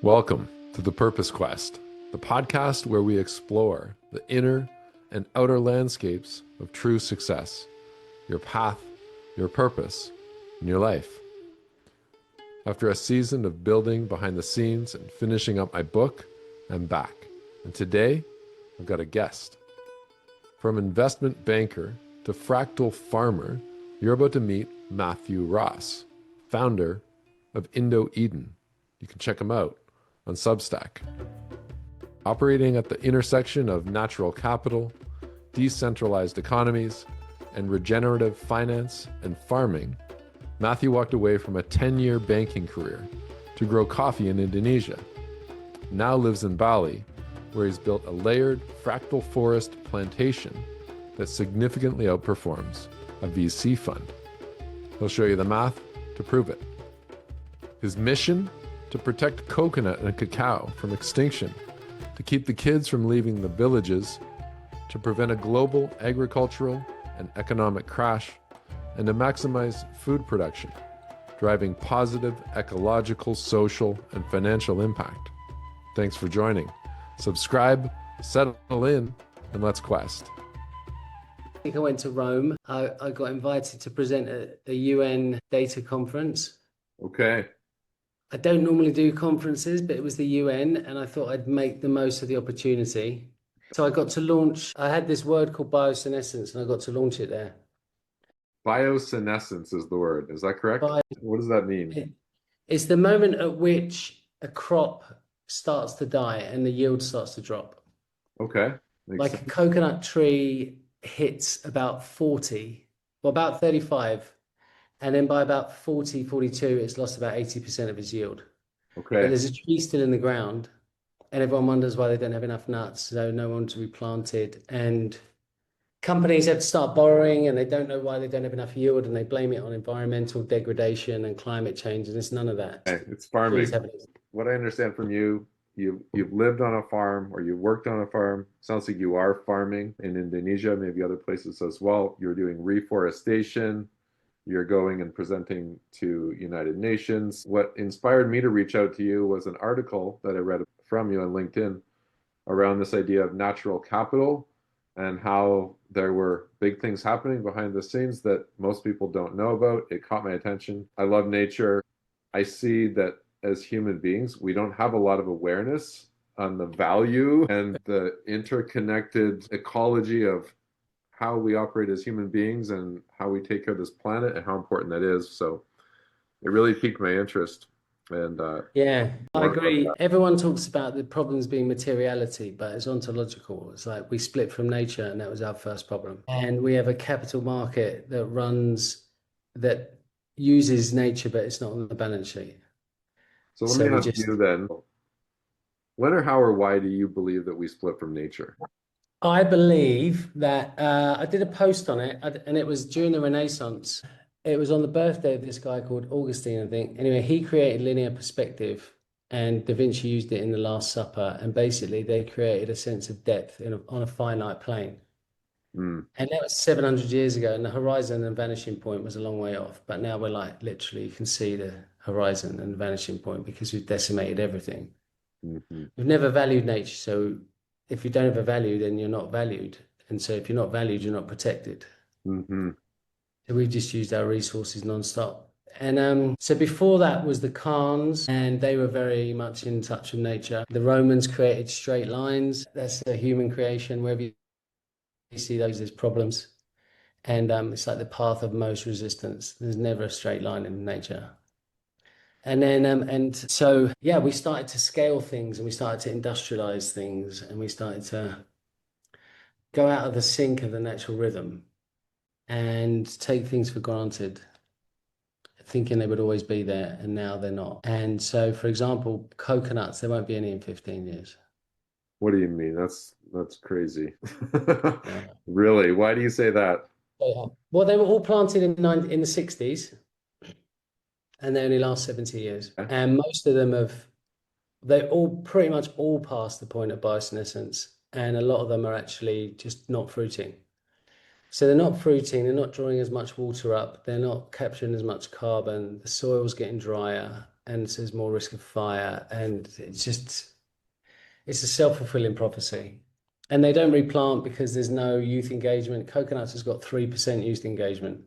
Welcome to The Purpose Quest, the podcast where we explore the inner and outer landscapes of true success, your path, your purpose, and your life. After a season of building behind the scenes and finishing up my book, I'm back. And today, I've got a guest. From investment banker to fractal farmer, you're about to meet Matthew Ross, founder of Indo-Eden. You can check him out on Substack. Operating at the intersection of natural capital, decentralized economies, and regenerative finance and farming, Matthew walked away from a 10-year banking career to grow coffee in Indonesia. Now lives in Bali, where he's built a layered fractal forest plantation that significantly outperforms a VC fund. He'll show you the math to prove it. His mission? To protect coconut and cacao from extinction, to keep the kids from leaving the villages, to prevent a global agricultural and economic crash, and to maximize food production, driving positive ecological, social, and financial impact. Thanks for joining. Subscribe, settle in, and let's quest. I think I went to Rome. I got invited to present at a UN data conference. Okay. I don't normally do conferences, but it was the UN, and I thought I'd make the most of the opportunity. So I got to launch, I had this word called biosenescence, and I got to launch it there. Biosenescence is the word. Is that correct? What does that mean? It's the moment at which a crop starts to die and the yield starts to drop. Okay. Like a coconut tree hits about 40, well, about 35. And then by about 40, 42, it's lost about 80% of its yield. Okay. But there's a tree still in the ground, and everyone wonders why they don't have enough nuts, so no one to be planted. And companies have to start borrowing, and they don't know why they don't have enough yield, and they blame it on environmental degradation and climate change, and it's none of that. Okay. It's farming. What I understand from you, you've lived on a farm or you worked on a farm. Sounds like you are farming in Indonesia, maybe other places as well. You're doing reforestation. You're going and presenting to United Nations. What inspired me to reach out to you was an article that I read from you on LinkedIn around this idea of natural capital and how there were big things happening behind the scenes that most people don't know about. It caught my attention. I love nature. I see that as human beings, we don't have a lot of awareness on the value and the interconnected ecology of how we operate as human beings and how we take care of this planet and how important that is. So it really piqued my interest. And yeah, I agree. Everyone talks about the problems being materiality, but it's ontological. It's like we split from nature, and that was our first problem. And we have a capital market that uses nature, but it's not on the balance sheet. So let me ask you then, when or how or why do you believe that we split from nature? I believe that I did a post on it, and it was during the Renaissance. It was on the birthday of this guy called Augustine, I think. Anyway, he created linear perspective, and Da Vinci used it in The Last Supper. And basically, they created a sense of depth on a finite plane. And that was 700 years ago, and the horizon and vanishing point was a long way off. But now we're like, literally, you can see the horizon and the vanishing point because we've decimated everything. We've never valued nature, so if you don't have a value, then you're not valued. And so if you're not valued, you're not protected. So we just used our resources nonstop. And so before that was the Khans, and they were very much in touch with nature. The Romans created straight lines. That's a human creation. Wherever you see those, there's problems. And it's like the path of most resistance. There's never a straight line in nature. And then, so we started to scale things, and we started to industrialize things, and we started to go out of the sync of the natural rhythm and take things for granted, thinking they would always be there, and now they're not. And so, for example, coconuts, there won't be any in 15 years. What do you mean? That's crazy. Really? Why do you say that? Well, they were all planted in the 60s. And they only last 70 years. And most of them they all pretty much all past the point of biosenescence. And a lot of them are actually just not fruiting. So they're not fruiting, they're not drawing as much water up, they're not capturing as much carbon, the soil's getting drier, and so there's more risk of fire, and it's a self-fulfilling prophecy. And they don't replant because there's no youth engagement. Coconuts has got 3% youth engagement.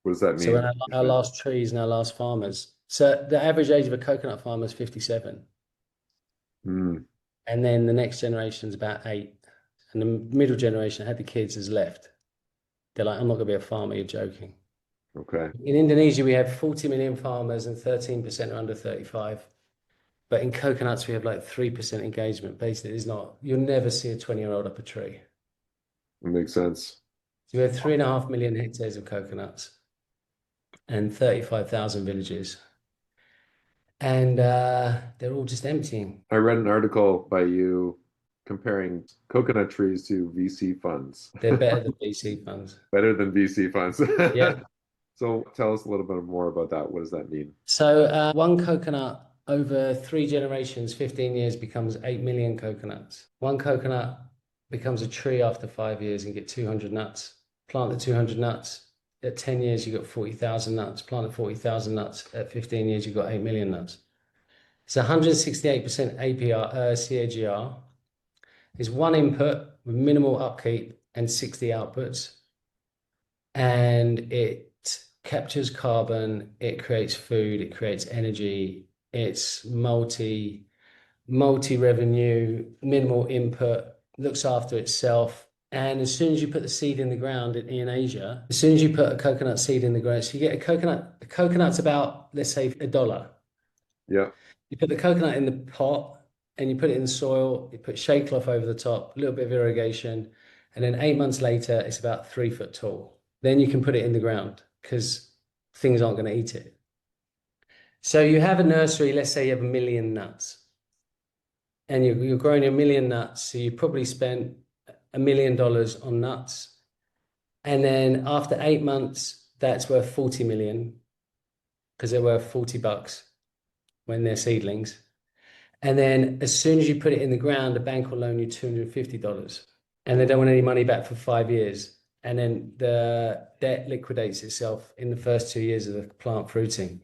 What does that So mean? when our last trees and our last farmers. So the average age of a coconut farmer is 57. Mm, And then the next generation is about 8. And the middle generation had the kids has left. They're like, I'm not going to be a farmer, you're joking. okay. In Indonesia, we have 40 million farmers and 13% are under 35. But in coconuts, we have like 3% engagement. Basically, it's not, you'll never see a 20-year-old up a tree. That makes sense. So we have 3.5 million hectares of coconuts and 35,000 villages. And they're all just emptying. I read an article by you comparing coconut trees to VC funds. They're better than VC funds. Better than VC funds. Yeah. So tell us a little bit more about that. What does that mean? So one coconut over 3 generations, 15 years, becomes 8 million coconuts. One coconut becomes a tree after 5 years and get 200 nuts. Plant the 200 nuts. At 10 years, you got 40,000 nuts. Plant the 40,000 nuts. At 15 years, you got 8 million nuts. It's 168% APR, CAGR. It's one input with minimal upkeep and 60 outputs. And it captures carbon, it creates food, it creates energy. It's multi-revenue, minimal input, looks after itself. And as soon as you put the seed in the ground in Asia, as soon as you put a coconut seed in the ground, so you get a coconut's about, let's say, $1. Yeah. You put the coconut in the pot and you put it in the soil, you put shade cloth over the top, a little bit of irrigation, and then 8 months later, it's about 3 foot tall. Then you can put it in the ground because things aren't going to eat it. So you have a nursery, let's say you have 1 million nuts, and you're growing 1 million nuts, so you probably spent $1 million on nuts. And then after 8 months, that's worth 40 million because they're worth $40 when they're seedlings. And then as soon as you put it in the ground, the bank will loan you $250. And they don't want any money back for 5 years. And then the debt liquidates itself in the first 2 years of the plant fruiting.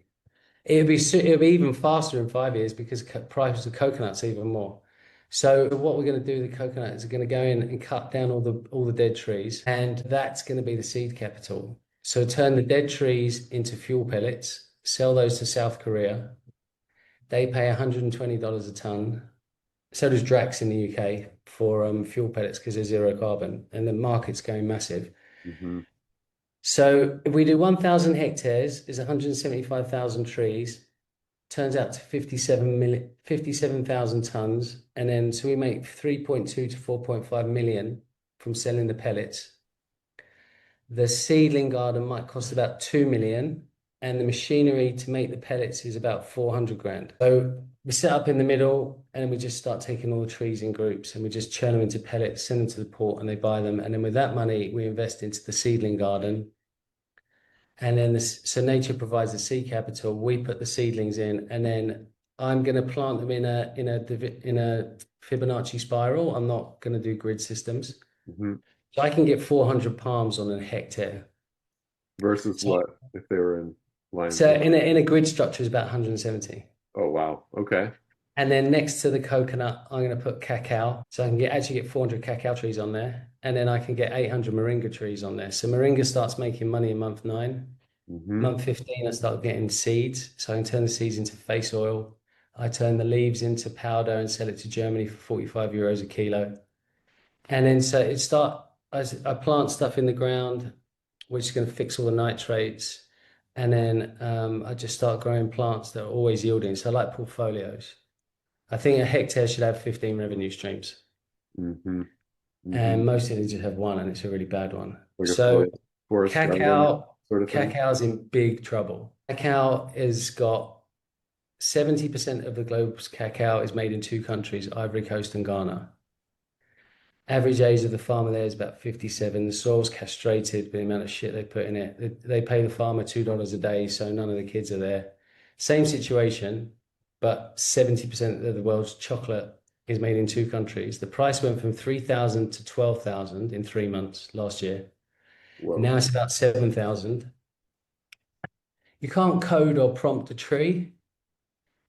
It'll be even faster in 5 years because prices of coconuts are even more. So what we're going to do with the coconut is we're going to go in and cut down all the dead trees, and that's going to be the seed capital. So turn the dead trees into fuel pellets, sell those to South Korea. They pay $120 a ton. So does Drax in the UK for fuel pellets because they're zero carbon, and the market's going massive. Mm-hmm. So if we do 1,000 hectares, is 175,000 trees, turns out to 57,000 tons. And then, so we make 3.2 to 4.5 million from selling the pellets. The seedling garden might cost about 2 million. And the machinery to make the pellets is about 400 grand. So we set up in the middle and we just start taking all the trees in groups and we just churn them into pellets, send them to the port and they buy them. And then with that money, we invest into the seedling garden. And then so nature provides the seed capital. We put the seedlings in, and then I'm going to plant them in a Fibonacci spiral. I'm not going to do grid systems. Mm-hmm. So I can get 400 palms on a hectare. Versus So, what if they were in line? So in a grid structure is about 170. Oh wow. Okay. And then next to the coconut, I'm going to put cacao. So I can actually get 400 cacao trees on there. And then I can get 800 moringa trees on there. So moringa starts making money in month 9. Mm-hmm. Month 15, I start getting seeds. So I can turn the seeds into face oil. I turn the leaves into powder and sell it to Germany for 45 euros a kilo. And then so I plant stuff in the ground, which is going to fix all the nitrates. And then I just start growing plants that are always yielding. So I like portfolios. I think a hectare should have 15 revenue streams. Mm-hmm. Mm-hmm. And most of them just have one, and it's a really bad one. Like So forest cacao, sort of thing. cacao's in big trouble. Cacao has got 70% of the globe's cacao is made in 2 countries, Ivory Coast and Ghana. Average age of the farmer there is about 57. The soil's castrated by the amount of shit they put in it. They pay the farmer $2 a day, so none of the kids are there. Same situation, but 70% of the world's chocolate is made in 2 countries. The price went from 3,000 to 12,000 in 3 months last year. Whoa. Now it's about 7,000. You can't code or prompt a tree.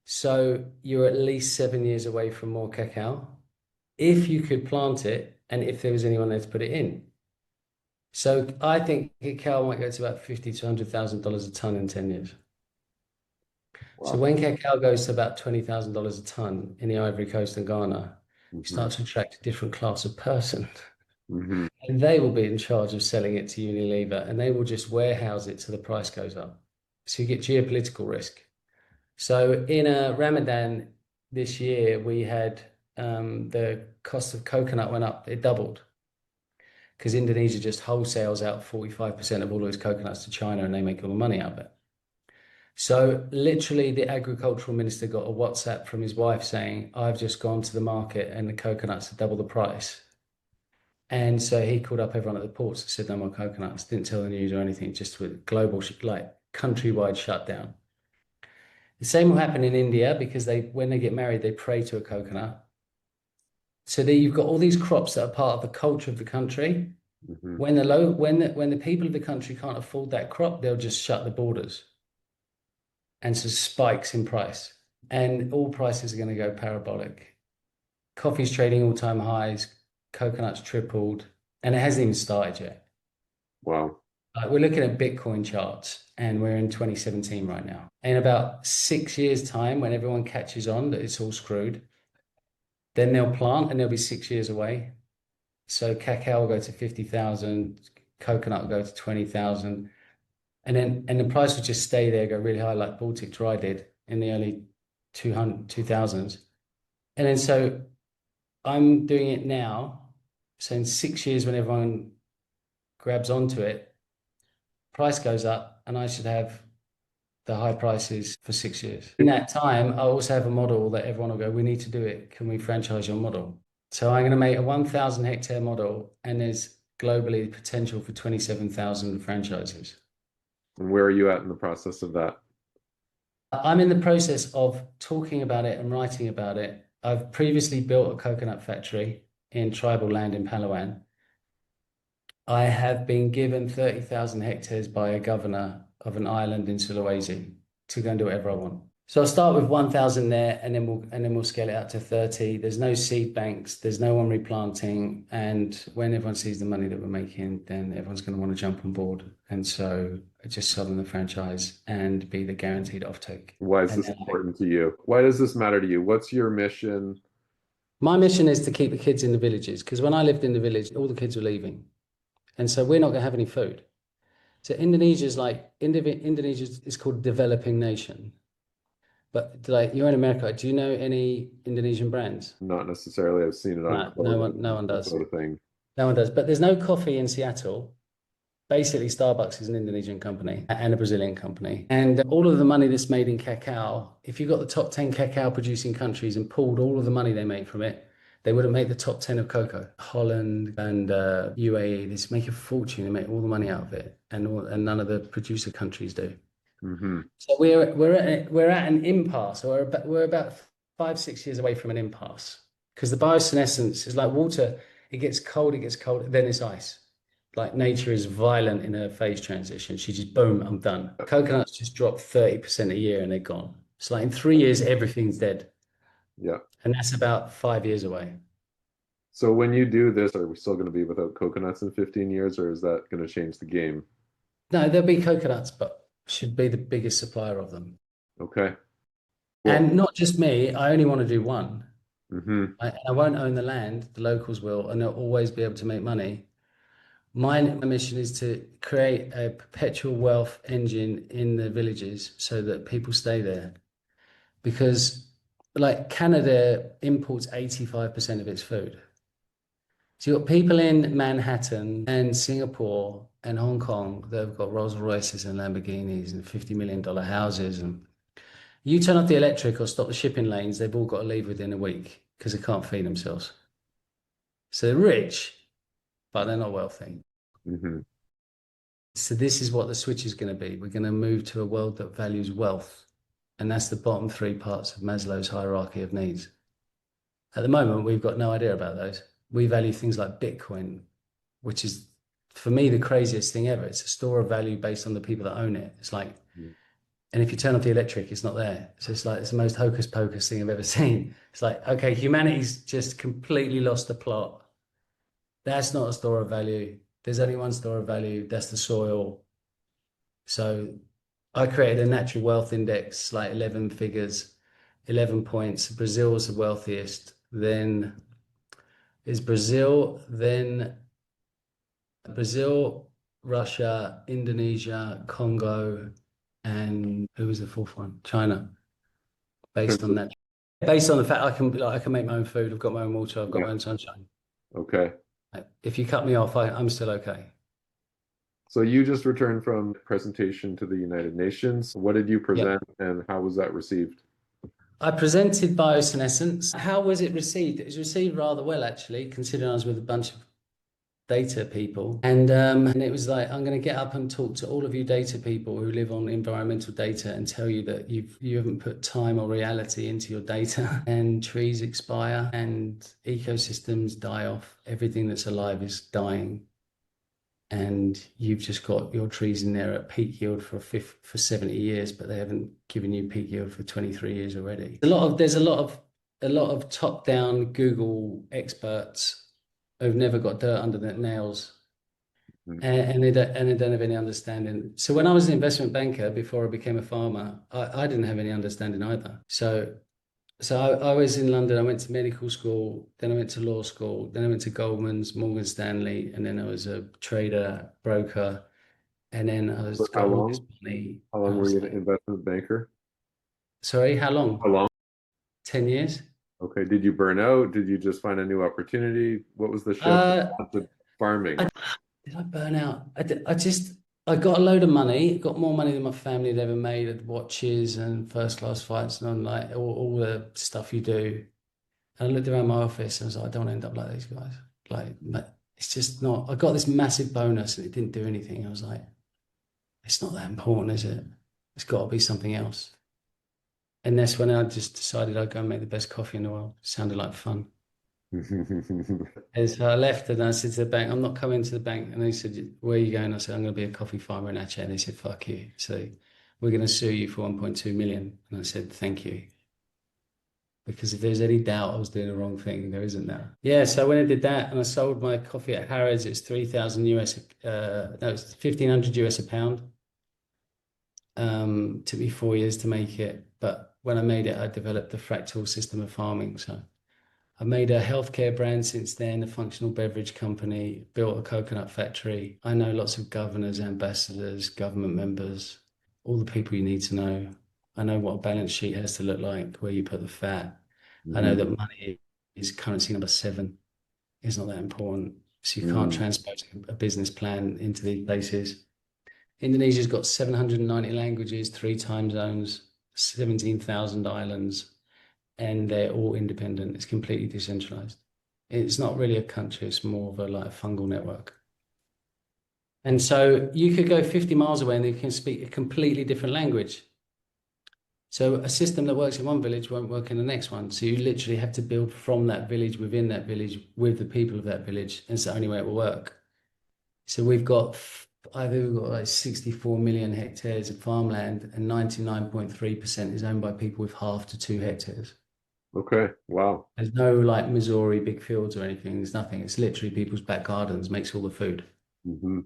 So you're at least 7 years away from more cacao if you could plant it and if there was anyone there to put it in. So I think cacao might go to about 50 to $100,000 a ton in 10 years. So Wow. when cacao goes to about $20,000 a ton in the Ivory Coast and Ghana, you Hmm. start to attract a different class of person. Hmm. And they will be in charge of selling it to Unilever and they will just warehouse it till the price goes up. So you get geopolitical risk. So in a Ramadan this year, we had the cost of coconut went up, it doubled because Indonesia just wholesales out 45% of all of its coconuts to China and they make all the money out of it. So literally the agricultural minister got a WhatsApp from his wife saying, I've just gone to the market and the coconuts are double the price. And so he called up everyone at the ports and said, no more coconuts, didn't tell the news or anything, just with global, like countrywide shutdown. The same will happen in India because when they get married, they pray to a coconut. So that you've got all these crops that are part of the culture of the country. Hmm. When the people of the country can't afford that crop, they'll just shut the borders. And so spikes in price. And all prices are going to go parabolic. Coffee's trading all-time highs, coconuts tripled, and it hasn't even started yet. Wow. We're looking at Bitcoin charts, and we're in 2017 right now. In about 6 years' time, when everyone catches on that it's all screwed, then they'll plant, and they'll be 6 years away. So cacao will go to 50,000, coconut will go to 20,000, and the price will just stay there, go really high, like Baltic Dry did in the early 2000s. And then so I'm doing it now. So in 6 years, when everyone grabs onto it, price goes up, and I should have the high prices for 6 years. In that time, I also have a model that everyone will go, we need to do it. Can we franchise your model? So I'm going to make a 1,000 hectare model, and there's globally potential for 27,000 franchises. And where are you at in the process of that? I'm in the process of talking about it and writing about it. I've previously built a coconut factory in tribal land in Palawan. I have been given 30,000 hectares by a governor of an island in Sulawesi to go and do whatever I want. So I'll start with 1,000 there, and then we'll scale it out to 30. There's no seed banks, there's no one replanting, and when everyone sees the money that we're making, then everyone's going to want to jump on board. And so I just sell them the franchise and be the guaranteed offtake. Why is And this then important to you? Why does this matter to you? What's your mission? my mission is to keep the kids in the villages because when I lived in the village, all the kids were leaving, and so we're not going to have any food. So Indonesia is called a developing nation. But like you're in America, do you know any Indonesian brands? Not necessarily. I've seen it on No, no clothing one, no and one that does. sort of thing. No one does. But there's no coffee in Seattle. Basically, Starbucks is an Indonesian company and a Brazilian company. And all of the money that's made in cacao, if you got the top 10 cacao producing countries and pulled all of the money they make from it, they would have made the top 10 of cocoa. Holland and UAE, they just make a fortune. They make all the money out of it. And none of the producer countries do. Hmm. So we're at an impasse, or we're about 5 6 years away from an impasse because the biosenescence is like water. It gets cold, then it's ice. Like nature is violent in her phase transition. She just boom, I'm done. Coconuts just drop 30% a year and they're gone. It's like in 3 years everything's dead, Yeah. and that's about 5 years away. So when you do this, are we still going to be without coconuts in 15 years, or is that going to change the game? No, there'll be coconuts, but should be the biggest supplier of them. Okay. Cool. And not just me. I only want to do one. Hmm. I won't own the land, the locals will, and they'll always be able to make money. My mission is to create a perpetual wealth engine in the villages so that people stay there. Because, like, Canada imports 85% of its food. So you've got people in Manhattan and Singapore and Hong Kong that have got Rolls Royces and Lamborghinis and $50 million houses. And you turn off the electric or stop the shipping lanes, they've all got to leave within a week because they can't feed themselves. So they're rich, but they're not wealthy. Hmm. So this is what the switch is going to be. We're going to move to a world that values wealth. And that's the bottom three parts of Maslow's hierarchy of needs. At the moment, we've got no idea about those. We value things like Bitcoin, which is, for me, the craziest thing ever. It's a store of value based on the people that own it. It's like And if you turn off the electric, it's not there. So it's like it's the most hocus pocus thing I've ever seen. It's like, okay, humanity's just completely lost the plot. That's not a store of value. There's only one store of value, that's the soil. So I created a natural wealth index, like 11 figures, 11 points. Brazil's the wealthiest. Then is Brazil, Russia, Indonesia, Congo, and who was the fourth one? China. Based on that, based on the fact I can make my own food. I've got my own water. I've got Yeah. my own sunshine. Okay. If you cut me off, I'm still okay. So you just returned from presentation to the United Nations. What did you Yeah. present and how was that received? I presented biosenescence. How was it received? It was received rather well, actually, considering I was with a bunch of data people. And it was like, I'm going to get up and talk to all of you data people who live on environmental data and tell you that you haven't put time or reality into your data and trees expire and ecosystems die off. Everything that's alive is dying. And you've just got your trees in there at peak yield for 70 years, but they haven't given you peak yield for 23 years already. There's a lot of top-down Google experts who've never got dirt under their nails, Mhm. and they don't have any understanding. So when I was an investment banker before I became a farmer, I didn't have any understanding either. So I was in London. I went to medical school, then I went to law school, then I went to Goldman's, Morgan Stanley, and then I was a trader, broker, and then For got all this money. How I long were was you an like, investment banker? sorry, how long? How long? 10 years? Okay. Did you burn out? Did you just find a new opportunity? What was the shift Uh, to farming? did I burn out? I got a load of money, got more money than my family had ever made at watches and first class flights and on like all the stuff you do. And I looked around my office and I was like, I don't want to end up like these guys. Like, it's just not. I got this massive bonus and it didn't do anything. I was like, it's not that important, is it? It's got to be something else. And that's when I just decided I'd go and make the best coffee in the world. It sounded like fun. And so I left and I said to the bank, I'm not coming to the bank. And they said, where are you going? I said, I'm going to be a coffee farmer in Aceh. And they said, fuck you. So we're going to sue you for 1.2 million. And I said, thank you. Because if there's any doubt I was doing the wrong thing, there isn't now. Yeah, so when I did that and I sold my coffee at Harrods, it's 3,000 US, no, it's 1,500 US a pound. Took me 4 years to make it. But when I made it, I developed the Fractal system of farming. So I made a healthcare brand since then, a functional beverage company, built a coconut factory. I know lots of governors, ambassadors, government members, all the people you need to know. I know what a balance sheet has to look like, where you put the fat. I know that money is currency number 7. It's not that important. So you can't transpose a business plan into these places. Indonesia's got 790 languages, 3 time zones, 17,000 islands, and they're all independent. It's completely decentralized. It's not really a country, it's more of a like a fungal network. And so you could go 50 miles away and they can speak a completely different language. So a system that works in one village won't work in the next one. So you literally have to build from that village, within that village, with the people of that village. And it's the only way it will work. So I think we've got like 64 million hectares of farmland and 99.3% is owned by people with half to 2 hectares. Okay. Wow. There's no like Missouri big fields or anything. There's nothing. It's literally people's back gardens makes all the food. Hmm.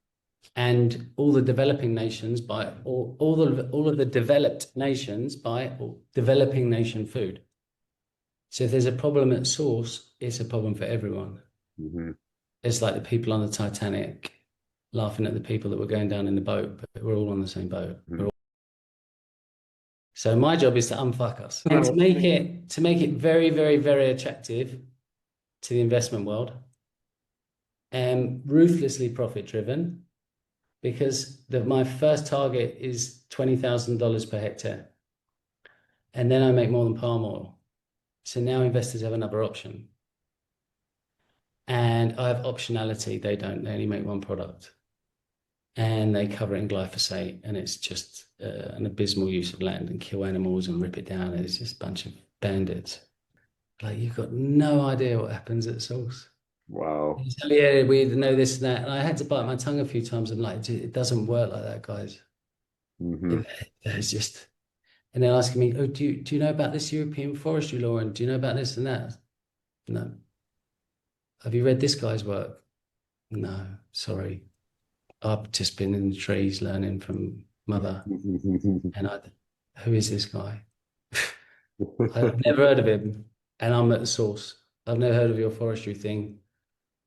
And all the developing nations buy all of the developed nations buy developing nation food. So if there's a problem at source, it's a problem for everyone. Hmm. It's like the people on the Titanic laughing at the people that were going down in the boat, but we're all on the same boat. So my job is to unfuck us and to make it very, very, very attractive to the investment world and ruthlessly profit driven because my first target is $20,000 per hectare. And then I make more than palm oil. So now investors have another option. And I have optionality. They don't, they only make one product. And they cover it in glyphosate. And it's just an abysmal use of land and kill animals and rip it down. And it's just a bunch of bandits. Like you've got no idea what happens at source. Wow. Yeah, we know this and that. And I had to bite my tongue a few times. I'm like, it doesn't work like that, guys. Hmm. There's just And they're asking me, oh, do you know about this European forestry law? And do you know about this and that? No. Have you read this guy's work? No, sorry. I've just been in the trees learning from mother. And who is this guy? I've never heard of him. And I'm at the source. I've never heard of your forestry thing.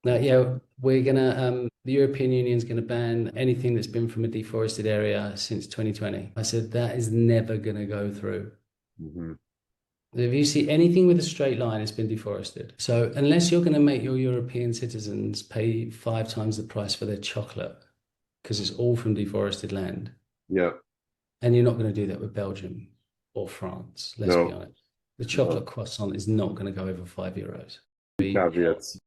Now, yeah, we're gonna the European Union's gonna ban anything that's been from a deforested area since 2020. I said that is never gonna go through. Mhm. If you see anything with a straight line, it's been deforested. So unless you're going to make your European citizens pay 5 times the price for their chocolate, because it's all from deforested land, Yeah. and you're not going to do that with Belgium or France, let's be No. honest. The No. chocolate croissant is not going to go over €5. Caveats.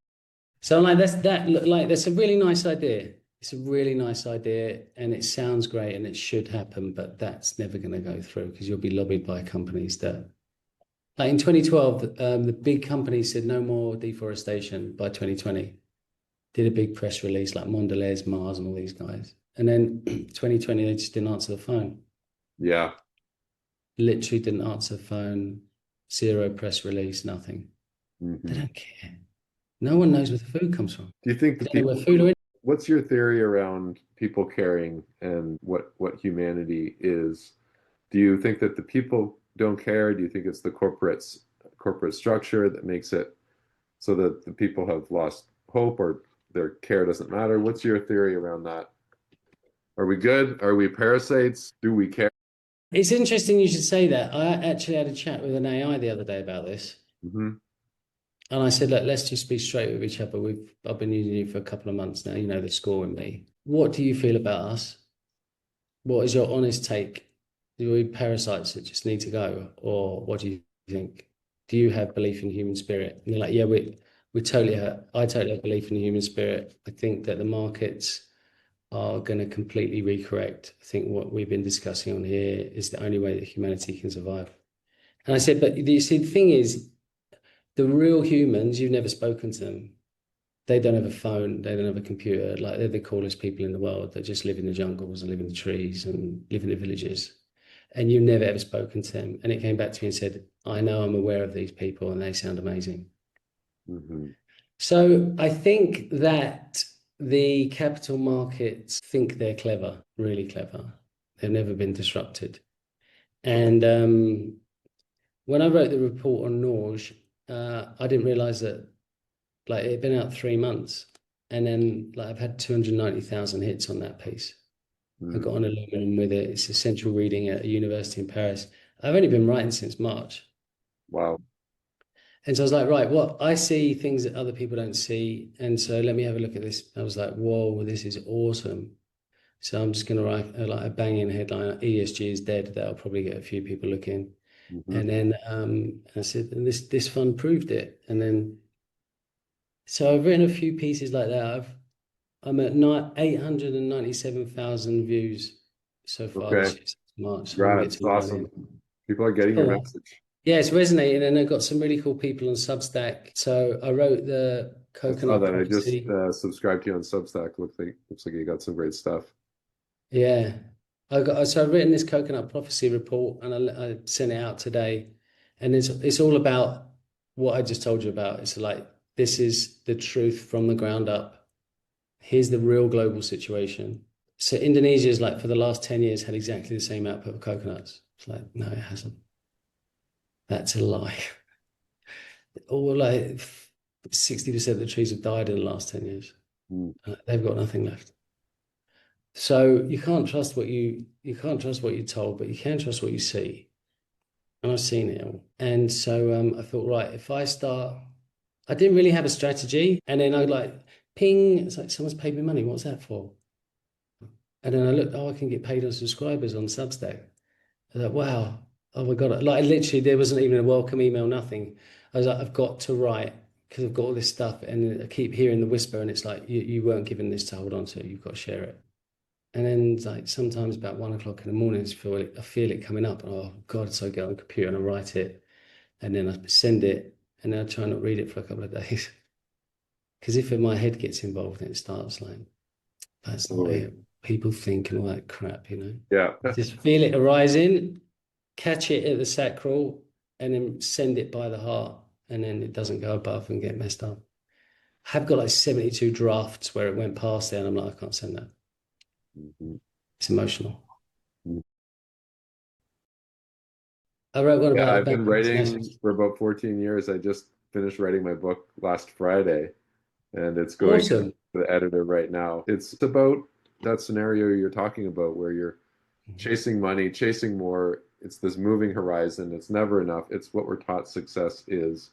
So I'm like, that's a really nice idea. It's a really nice idea, and it sounds great, and it should happen, but that's never going to go through because you'll be lobbied by companies that, like in 2012, the big companies said no more deforestation by 2020. Did a big press release like Mondelez, Mars, and all these guys. And then 2020, they just didn't answer the phone. Yeah. Literally didn't answer the phone. Zero press release, nothing. They Mhm. don't care. No one knows where the food comes from. Do you think the They don't know people, where food are in. what's your theory around people caring and what humanity is? Do you think that the people don't care? Do you think it's the corporate structure that makes it so that the people have lost hope or their care doesn't matter? What's your theory around that? Are we good? Are we parasites? Do we care? It's interesting you should say that. I actually had a chat with an AI the other day about this. Hmm. And I said, look, let's just be straight with each other. I've been using you for a couple of months now. You know the score with me. What do you feel about us? What is your honest take? Do we parasites that just need to go, or what do you think? Do you have belief in human spirit? And you're like, yeah, we totally have. I totally have belief in the human spirit. I think that the markets are going to completely recorrect. I think what we've been discussing on here is the only way that humanity can survive. And I said, but you see, the thing is, the real humans, you've never spoken to them. They don't have a phone, they don't have a computer. Like they're the coolest people in the world. They just live in the jungles and live in the trees and live in the villages. And you've never ever spoken to them. And it came back to me and said, I know I'm aware of these people and they sound amazing. Hmm. So I think that the capital markets think they're clever, really clever. They've never been disrupted. And when I wrote the report on Norge, I didn't realize that like it had been out 3 months. And then like I've had 290,000 hits on that piece. I got on aluminum with it. It's essential reading at a university in Paris. I've only been writing since March. Wow. And so I was like, right, well, I see things that other people don't see. And so let me have a look at this. I was like, whoa, this is awesome. So I'm just going to write like a banging headline, ESG is dead. That'll probably get a few people looking. Hmm. And then I said, and this fund proved it. And then, so I've written a few pieces like that. I'm at 897,000 views so far this Okay. year, since March. I want to get Congrats. to 1 million. Awesome. People are getting your Cool. message. Yeah, it's resonating, and I've got some really cool people on Substack. So I wrote the I saw Coconut that. I just Prophecy. subscribed to you on Substack. Looks like you got some great stuff. Yeah, I've written this Coconut Prophecy report, and I sent it out today, and it's all about what I just told you about. It's like this is the truth from the ground up. Here's the real global situation. So Indonesia is like for the last 10 years had exactly the same output of coconuts. It's like, no, it hasn't. That's a lie. Or like 60% of the trees have died in the last 10 years. Mm. They've got nothing left. So you can't trust you can't trust what you're told, but you can trust what you see. And I've seen it all. And so I thought, right, if I start, I didn't really have a strategy. And then I like ping, it's like someone's paid me money. What's that for? And then I looked, oh, I can get paid on subscribers on Substack. I was like, wow, oh my God. Like literally there wasn't even a welcome email, nothing. I was like, I've got to write because I've got all this stuff. And I keep hearing the whisper and it's like, you weren't given this to hold on to, you've got to share it. And then like sometimes about 1 o'clock in the morning, I feel it coming up. And, oh God, so I get on the computer and I write it. And then I send it and then I try not read it for a couple of days. Because if my head gets involved and it starts like, that's not Totally. it. People think and all that crap, you know. Yeah. Just feel it arising catch it at the sacral, and then send it by the heart, and then it doesn't go above and get messed up. I have got like 72 drafts where it went past there, and I'm like, I can't send that. Mhm. It's emotional. Mhm. I wrote one Yeah, about the I've band been international. writing for about 14 years. I just finished writing my book last Friday, and it's going to Awesome. the editor right now. It's about that scenario you're talking about where you're chasing money, chasing more. It's this moving horizon. It's never enough. It's what we're taught success is,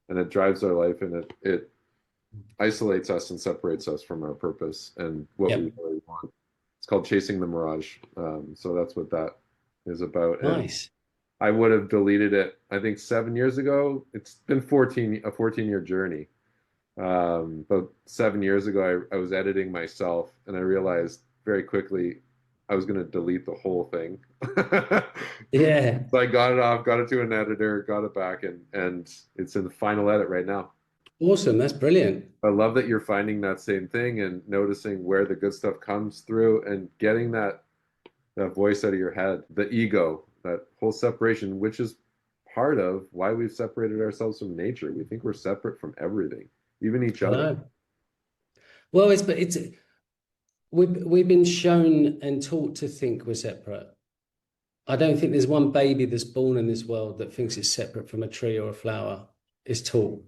and it drives our life, and it isolates us and separates us from our purpose and what we Yep. really want. It's called Chasing the Mirage. So that's what that is about. And Nice. I would have deleted it, I think 7 years ago. It's been a 14-year journey. But 7 years ago, I was editing myself and I realized very quickly I was going to delete the whole thing. Yeah. So I got it off, got it to an editor, got it back, and it's in the final edit right now. Awesome. That's brilliant. I love that you're finding that same thing and noticing where the good stuff comes through and getting that voice out of your head, the ego, that whole separation, which is part of why we've separated ourselves from nature. We think we're separate from everything, even each I other. know. Well, it's we've been shown and taught to think we're separate. I don't think there's one baby that's born in this world that thinks it's separate from a tree or a flower. It's taught,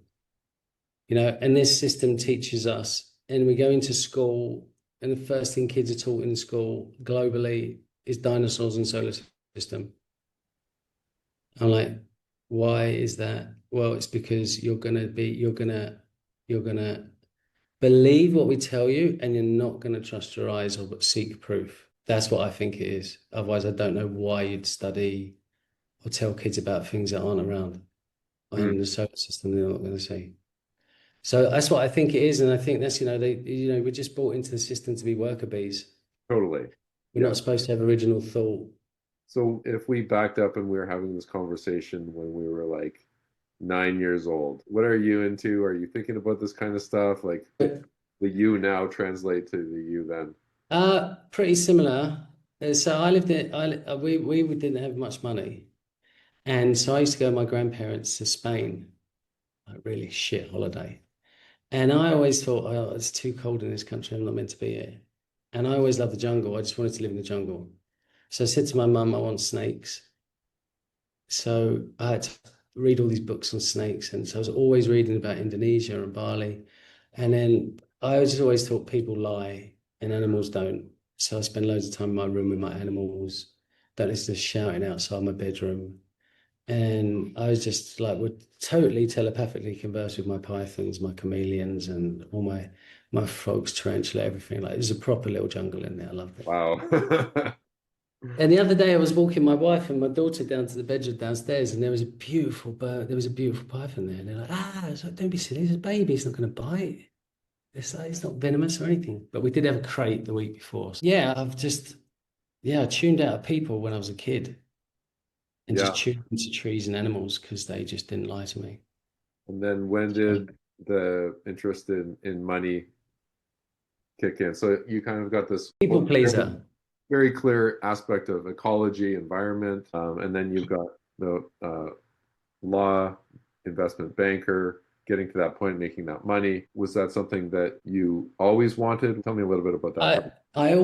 and this system teaches us, and we go into school, and the first thing kids are taught in school globally is dinosaurs and solar system. I'm like, why is that? Well, it's because you're gonna believe what we tell you, and you're not gonna trust your eyes or seek proof. That's what I think it is. Otherwise, I don't know why you'd study or tell kids about things that aren't around Mm, in the solar system they're not going to see. So that's what I think it is, and I think that's we're just brought into the system to be worker bees. totally. We're Yeah. not supposed to have original thought. So if we backed up and we were having this conversation when we were like 9 years old, what are you into? Are you thinking about this kind of stuff? Like the you now translate to the you then? Pretty similar. So I lived in we didn't have much money, and so I used to go with my grandparents to Spain, a really shit holiday. And I always thought, oh, it's too cold in this country. I'm not meant to be here. And I always loved the jungle. I just wanted to live in the jungle. So I said to my mum, I want snakes. So I had to read all these books on snakes. And so I was always reading about Indonesia and Bali. And then I just always thought people lie and animals don't. So I spend loads of time in my room with my animals. Don't listen to shouting outside my bedroom. And I was just like would totally telepathically converse with my pythons, my chameleons, and all my frogs, tarantula, everything. Like it was a proper little jungle in there. I loved it. Wow. And the other day I was walking my wife and my daughter down to the bedroom downstairs, and there was a beautiful bird. There was a beautiful python there. And they're like, I was like, don't be silly, it's a baby, it's not gonna bite. It's like it's not venomous or anything. But we did have a crate the week before. So, yeah, I tuned out of people when I was a kid and just Yeah. tuned into trees and animals because they just didn't lie to me. And then when So, did the interest in money kick in? So you kind of got this people very, pleaser. very clear aspect of ecology, environment, and then you've got the law, investment banker, getting to that point, making that money. Was that something that you always wanted? Tell me a little bit about that part. I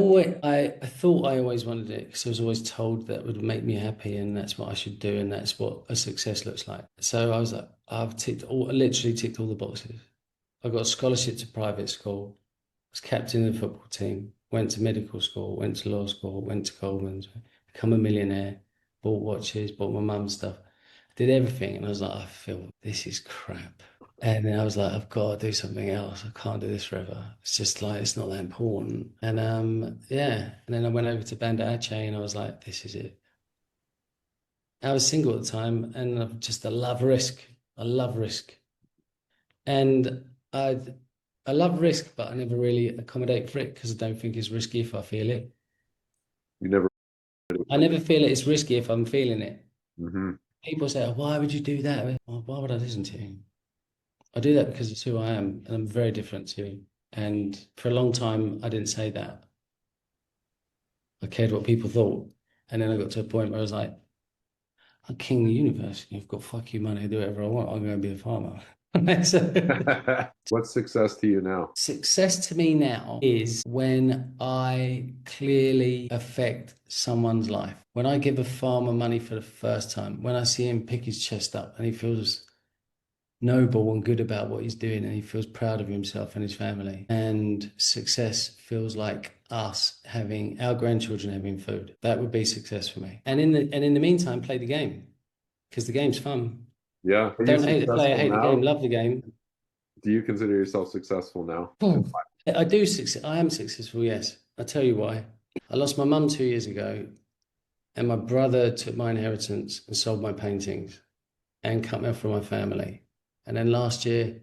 thought I always wanted it because I was always told that would make me happy and that's what I should do and that's what a success looks like. So I was like, I literally ticked all the boxes. I got a scholarship to private school, was captain of the football team, went to medical school, went to law school, went to Goldman's, become a millionaire, bought watches, bought my mum stuff, did everything, and I was like, I feel this is crap. And then I was like, I've got to do something else. I can't do this forever. It's just like it's not that important. And yeah. And then I went over to Banda Aceh and I was like, this is it. I was single at the time and I love risk. I love risk. And I love risk, but I never really accommodate for it because I don't think it's risky if I feel it. You never. I never feel it is risky if I'm feeling it. Hmm. People say, why would you do that? Well, why would I listen to you? I do that because it's who I am, and I'm very different to you. And for a long time, I didn't say that. I cared what people thought. And then I got to a point where I was like, I'm king of the universe. You've got fuck you money to do whatever I want. I'm going to be a farmer. So, What's success to you now? success to me now is when I clearly affect someone's life. When I give a farmer money for the first time, when I see him pick his chest up and he feels noble and good about what he's doing and he feels proud of himself and his family. And success feels like us having our grandchildren having food. That would be success for me. And in the meantime, play the game because the game's fun. Yeah. Are you Don't hate the player, successful hate the game, now? love the game. Do you consider yourself successful now? I do succeed. I am successful, yes. I'll tell you why. I lost my mum 2 years ago, and my brother took my inheritance and sold my paintings and cut me off from my family. And then last year,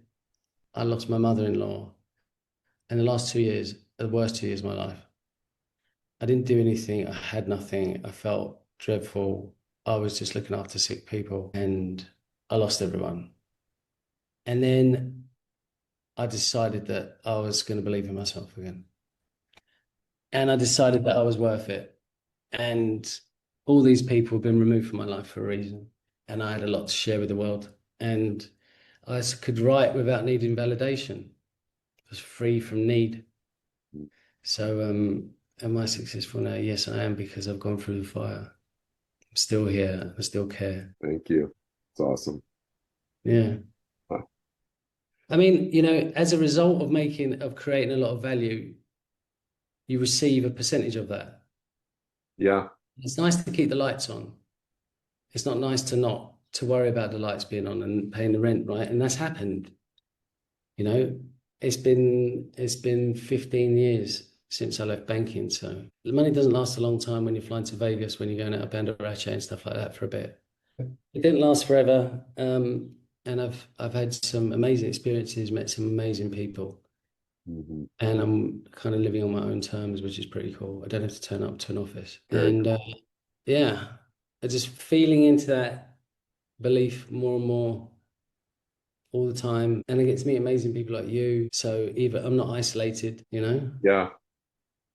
I lost my mother-in-law. And the last 2 years are the worst 2 years of my life. I didn't do anything. I had nothing. I felt dreadful. I was just looking after sick people, and I lost everyone. And then I decided that I was going to believe in myself again. And I decided that I was worth it. And all these people have been removed from my life for a reason. And I had a lot to share with the world. And I could write without needing validation. I was free from need. So, am I successful now? Yes, I am, because I've gone through the fire. I'm still here. I still care. Thank you. It's awesome. Yeah. Huh. I mean, you know, as a result of creating a lot of value, you receive a percentage of that. Yeah. It's nice to keep the lights on. It's not nice to worry about the lights being on and paying the rent, right? And that's happened. You know, it's been 15 years since I left banking. So the money doesn't last a long time when you're flying to Vegas, when you're going out of Bandarache and stuff like that for a bit. It didn't last forever. And I've had some amazing experiences, met some amazing people. Mhm. And I'm kind of living on my own terms, which is pretty cool. I don't have to turn up to an office. Very And yeah, I just feeling into that belief more and more all the time. And I get to meet amazing people like you. So either I'm not isolated, you know? Yeah.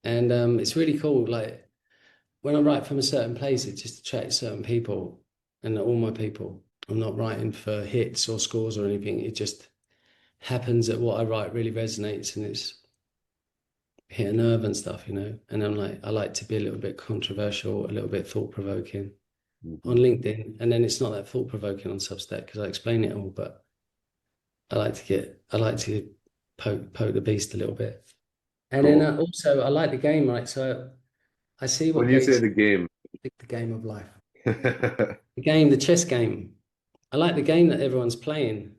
And it's really cool. Like when I write from a certain place, it just attracts certain people and all my people. I'm not writing for hits or scores or anything. It just happens that what I write really resonates and it's hit a nerve and stuff, you know? And I'm like, I like to be a little bit controversial, a little bit thought-provoking on Mhm. LinkedIn. And then it's not that thought-provoking on Substack because I explain it all, but I like to poke the beast a little bit. And then Cool. also I like the game, right? So I see When what you say gates the game, the game of life. The game, the chess game. I like the game that everyone's playing.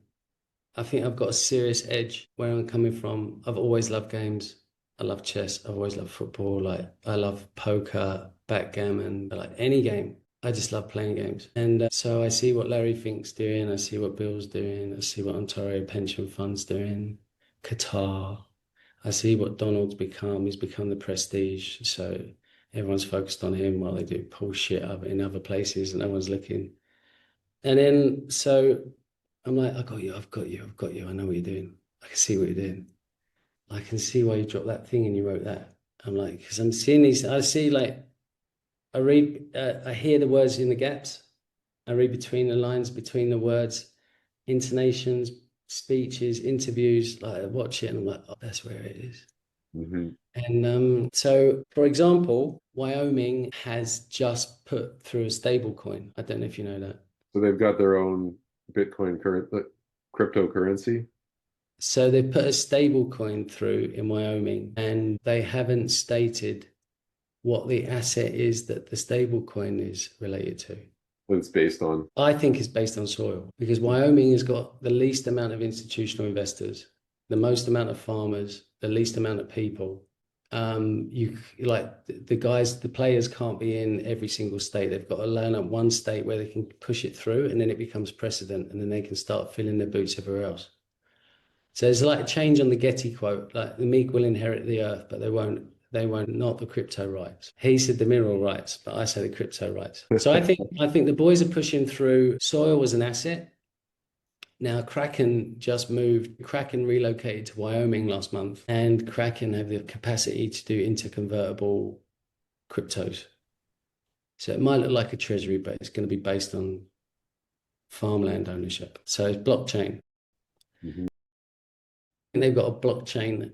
I think I've got a serious edge where I'm coming from. I've always loved games. I love chess. I've always loved football. Like I love poker, backgammon, like any game. I just love playing games. And so I see what Larry Fink's doing. I see what Bill's doing. I see what Ontario Pension Fund's doing. Qatar. I see what Donald's become. He's become the prestige. So everyone's focused on him while they do pull shit up in other places and no one's looking. And then so I'm like, I got you, I've got you, I've got you. I know what you're doing. I can see what you're doing. I can see why you dropped that thing and you wrote that. I'm like, because I'm seeing these, I see like, I hear the words in the gaps. I read between the lines, between the words, intonations, speeches, interviews. Like I watch it and I'm like, oh, that's where it is. Mhm. And so, for example, Wyoming has just put through a stable coin. I don't know if you know that. So they've got their own Bitcoin cryptocurrency. So they put a stable coin through in Wyoming and they haven't stated what the asset is that the stable coin is related to. What it's based on. I think it's based on soil because Wyoming has got the least amount of institutional investors, the most amount of farmers, the least amount of people. You like the guys, the players can't be in every single state. They've got to learn up one state where they can push it through, and then it becomes precedent, and then they can start filling their boots everywhere else. So there's like a change on the Getty quote, like the meek will inherit the earth, but they won't, not the crypto rights. He said the mineral rights, but I say the crypto rights. So I think the boys are pushing through soil as an asset. Now Kraken relocated to Wyoming last month, and Kraken have the capacity to do interconvertible cryptos. So it might look like a treasury, but it's going to be based on farmland ownership. So it's blockchain. Mm-hmm. And they've got a blockchain.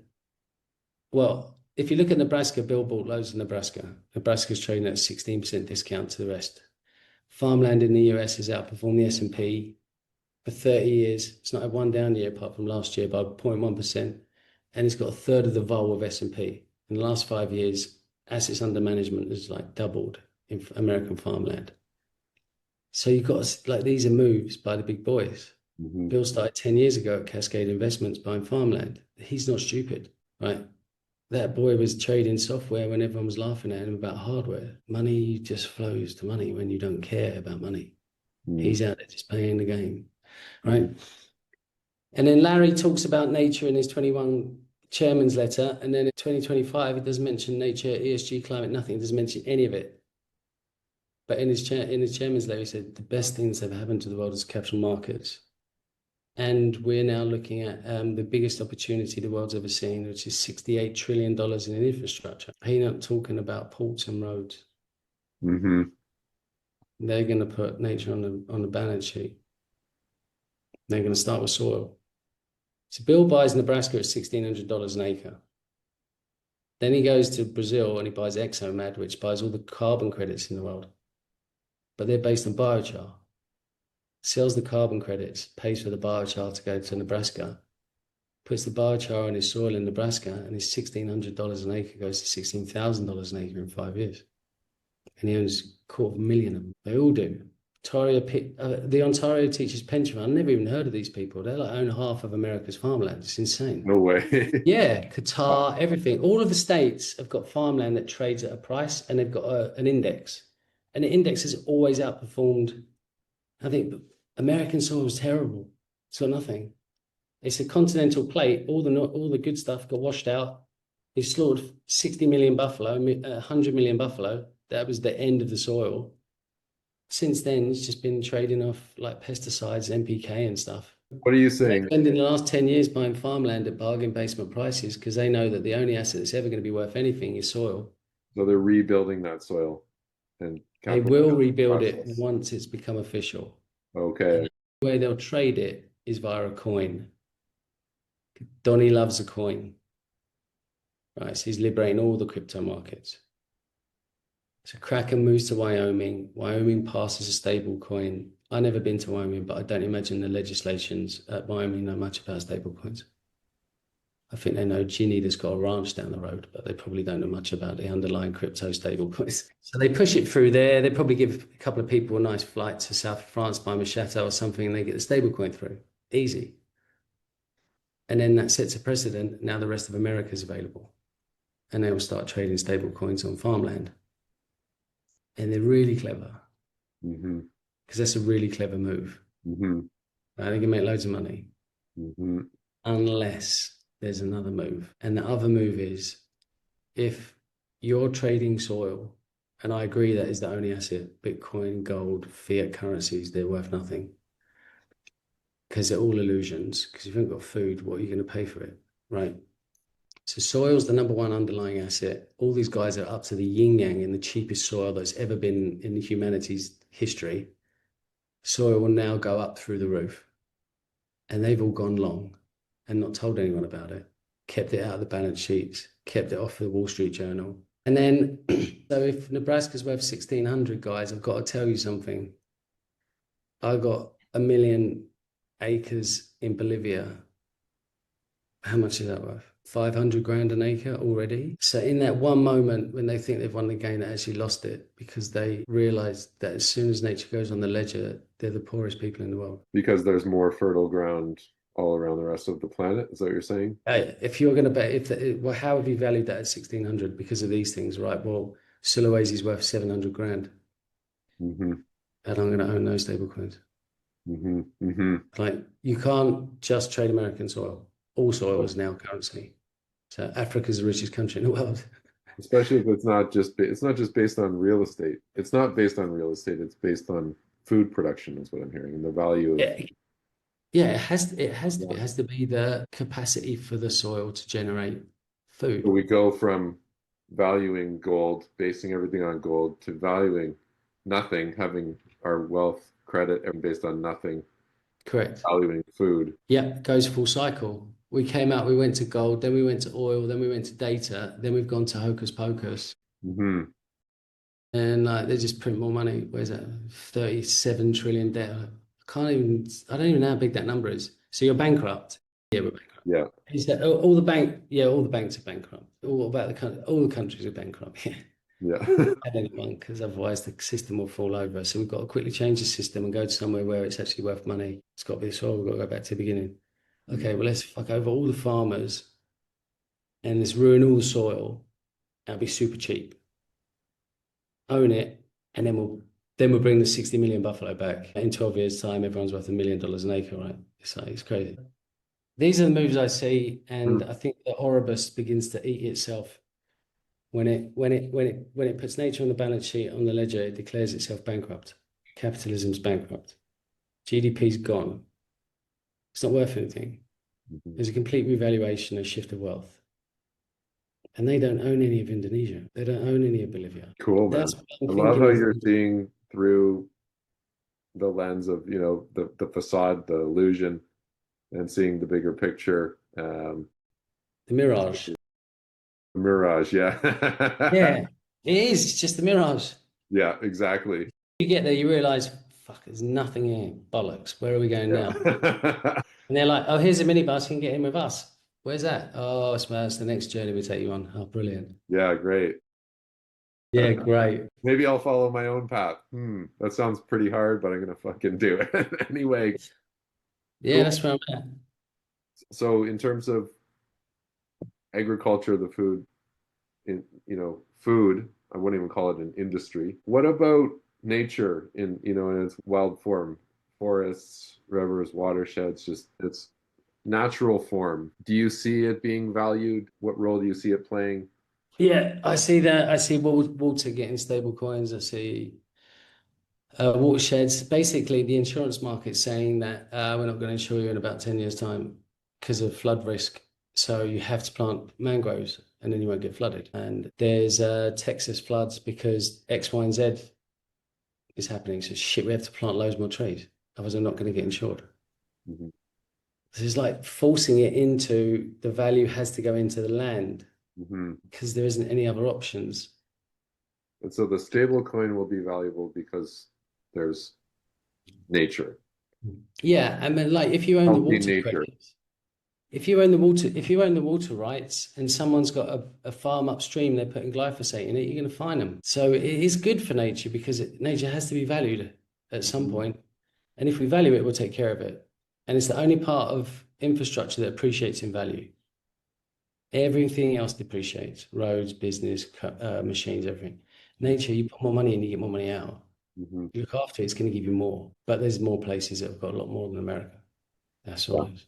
Well, if you look at Nebraska, Bill bought loads of Nebraska. Nebraska's trading at a 16% discount to the rest. Farmland in the US has outperformed the S&P for 30 years. It's not had one down year apart from last year by 0.1%. And it's got a third of the vol of S&P. In the last 5 years, assets under management has like doubled in American farmland. So you've got like these are moves by the big boys. Mm-hmm. Bill started 10 years ago at Cascade Investments buying farmland. He's not stupid, right? That boy was trading software when everyone was laughing at him about hardware. Money just flows to money when you don't care about money. Mm-hmm. He's out there just playing the game, right? And then Larry talks about nature in his 21 chairman's letter. And then in 2025, he doesn't mention nature, ESG, climate, nothing. He doesn't mention any of it. But in his chairman's letter, he said the best things that have happened to the world is capital markets. And we're now looking at the biggest opportunity the world's ever seen, which is $68 trillion in infrastructure. He's not talking about ports and roads. Mm-hmm. They're going to put nature on the balance sheet. They're going to start with soil. So Bill buys Nebraska at $1,600 an acre. Then he goes to Brazil and he buys ExoMad, which buys all the carbon credits in the world. But they're based on biochar. Sells the carbon credits, pays for the biochar to go to Nebraska, puts the biochar on his soil in Nebraska, and his $1,600 an acre goes to $16,000 an acre in 5 years. And he owns $250,000 of them. They all do. The Ontario Teachers Pension Fund, I've never even heard of these people. They like own half of America's farmland. It's insane. No way. Yeah, Qatar, everything. All of the states have got farmland that trades at a price, and they've got an index. And the index has always outperformed. I think American soil is terrible. It's got nothing. It's a continental plate. All the good stuff got washed out. He slaughtered 60 million buffalo, 100 million buffalo. That was the end of the soil. Since then, it's just been trading off like pesticides, NPK and stuff. What are you saying? They've spent in the last 10 years buying farmland at bargain basement prices because they know that the only asset that's ever going to be worth anything is soil. So they're rebuilding that soil and They will rebuild it once it's become official. Okay. And the way they'll trade it is via a coin. Donnie loves a coin. Right, so he's liberating all the crypto markets. So Kraken moves to Wyoming. Wyoming passes a stable coin. I've never been to Wyoming, but I don't imagine the legislations at Wyoming know much about stable coins. I think they know Ginny that's got a ranch down the road, but they probably don't know much about the underlying crypto stable coins. So they push it through there. They probably give a couple of people a nice flight to South France by Machado or something, and they get the stable coin through. Easy. And then that sets a precedent. Now the rest of America is available. And they will start trading stable coins on farmland. And they're really clever. Because that's a really clever move. They can make loads of money. Unless there's another move. And the other move is if you're trading soil, and I agree that is the only asset, Bitcoin, gold, fiat currencies, they're worth nothing. Because they're all illusions. Because if you haven't got food, what are you going to pay for it? Right? So soil's the number one underlying asset. All these guys are up to the yin yang in the cheapest soil that's ever been in humanity's history. Soil will now go up through the roof. And they've all gone long and not told anyone about it. Kept it out of the balance sheets, kept it off the Wall Street Journal. And then, so if Nebraska's worth 1,600, guys, I've got to tell you something. I got 1 million acres in Bolivia. How much is that worth? 500 grand an acre already. So in that one moment when they think they've won the game, they actually lost it because they realized that as soon as nature goes on the ledger, they're the poorest people in the world. Because there's more fertile ground all around the rest of the planet. Is that what you're saying? If you're going to bet, well, how have you valued that at 1,600? Because of these things, right? Well, Sulawesi's worth 700 grand. And I'm going to own those stable coins. Like you can't just trade American soil. All soil is now currency. So Africa's the richest country in the world. Especially if it's not just based on real estate. It's not based on real estate. It's based on food production, is what I'm hearing, and the value of. Yeah, it has to be the capacity for the soil to generate food. So we go from valuing gold, basing everything on gold, to valuing nothing, having our wealth credit and based on nothing, Correct. valuing food. Yeah, it goes full cycle. We came out, we went to gold, then we went to oil, then we went to data, then we've gone to hocus pocus. Hmm. And like they just print more money. Where's that? 37 trillion debt. I don't even know how big that number is. So you're bankrupt. Yeah, we're bankrupt. Yeah. Is that all the bank? Yeah, all the banks are bankrupt. All about the country, all the countries are bankrupt. Yeah. Yeah. And anyone, because otherwise the system will fall over. So we've got to quickly change the system and go to somewhere where it's actually worth money. It's got to be the soil. We've got to go back to the beginning. Okay, well, let's fuck over all the farmers and let's ruin all the soil. That'll be super cheap. Own it, and then we'll bring the 60 million buffalo back. In 12 years' time, everyone's worth $1 million an acre, right? It's crazy. These are the moves I see, and Mm. I think the Oribus begins to eat itself when it puts nature on the balance sheet on the ledger, it declares itself bankrupt. Capitalism's bankrupt. GDP's gone. It's not worth anything. Mhm. There's a complete revaluation, a shift of wealth. And they don't own any of Indonesia. They don't own any of Bolivia. Cool, man. That's what I'm I love thinking how is, you're seeing through the lens of, the facade, the illusion, and seeing the bigger picture. the mirage. Mirage, yeah. Yeah, it is. It's just the mirage. Yeah, exactly. You get there, you realize, fuck, there's nothing here. Bollocks. Where are we going now? Yeah. And they're like, oh, here's a minibus. You can get in with us. Where's that? Oh, it's the next journey we take you on. Oh, brilliant. Yeah, great. Yeah, great. Maybe I'll follow my own path. That sounds pretty hard, but I'm gonna fucking do it. Anyway, Yeah, cool. that's where I'm at. So in terms of agriculture, the food, food, I wouldn't even call it an industry. What about nature in its wild form? Forests, rivers, watersheds, just its natural form. Do you see it being valued? What role do you see it playing? Yeah, I see that. I see water getting stable coins. I see watersheds. Basically, the insurance market saying that we're not going to insure you in about 10 years' time because of flood risk. So you have to plant mangroves and then you won't get flooded. And there's Texas floods because X, Y, and Z is happening. So shit, we have to plant loads more trees. Otherwise, I'm not going to get insured. Mhm. This is like forcing it into the value has to go into the land Mhm. because there isn't any other options. And so the stable coin will be valuable because there's nature, Yeah, I mean, like if you own the healthy water nature. credits, if you own the water rights and someone's got a farm upstream, they're putting glyphosate in it, you're going to fine them. So it is good for nature because nature has to be valued at some Mhm. point. And if we value it, we'll take care of it. And it's the only part of infrastructure that appreciates in value. Everything else depreciates, roads, business, machines, everything. Nature, you put more money in, you get more money out. Mhm. You look after it, it's going to give you more. But there's more places that have got a lot more than America. That's all Yeah, it is.